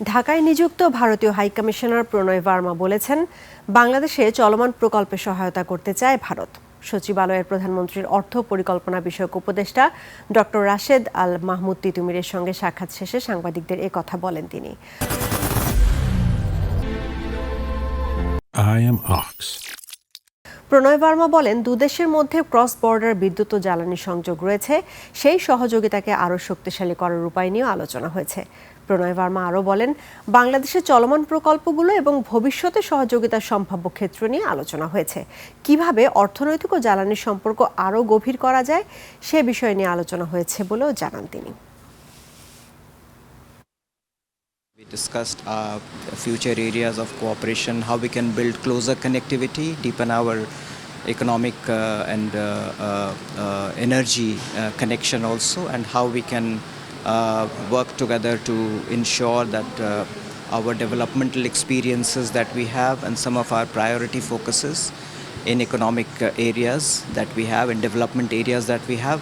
ঢাকায় নিযুক্ত ভারতীয় হাইকমিশনার প্রণয় ভার্মা বলেছেন, বাংলাদেশে চলমান প্রকল্পে সহায়তা করতে চায় ভারত। সচিবালয়ের প্রধানমন্ত্রীর অর্থ পরিকল্পনা বিষয়ক উপদেষ্টা ডক্টর রাশেদ আল মাহমুদ তিতুমিরের সঙ্গে সাক্ষাৎ শেষে সাংবাদিকদের এ কথা বলেন তিনি। প্রণয় ভার্মা বলেন, দুদেশের মধ্যে ক্রস বর্ডার বিদ্যুৎ ও জ্বালানি সংযোগ রয়েছে, সেই সহযোগিতাকে আরও শক্তিশালী করার উপায় নিয়েও আলোচনা হয়েছে। প্রণয় ভার্মা আরও বলেন, বাংলাদেশের চলমান প্রকল্পগুলো এবং ভবিষ্যতে সহযোগিতার সম্ভাব্য ক্ষেত্র নিয়ে আলোচনা হয়েছে। কিভাবে অর্থনৈতিক ও জ্বালানির সম্পর্ক আরও গভীর করা যায় সে বিষয় নিয়ে আলোচনা হয়েছে বলেও জানান তিনি। We discussed future areas of cooperation, how we can build closer connectivity, deepen our economic and energy connection also, and how we can work together to ensure that our developmental experiences that we have and some of our priority focuses in economic areas that we have, in development areas that we have,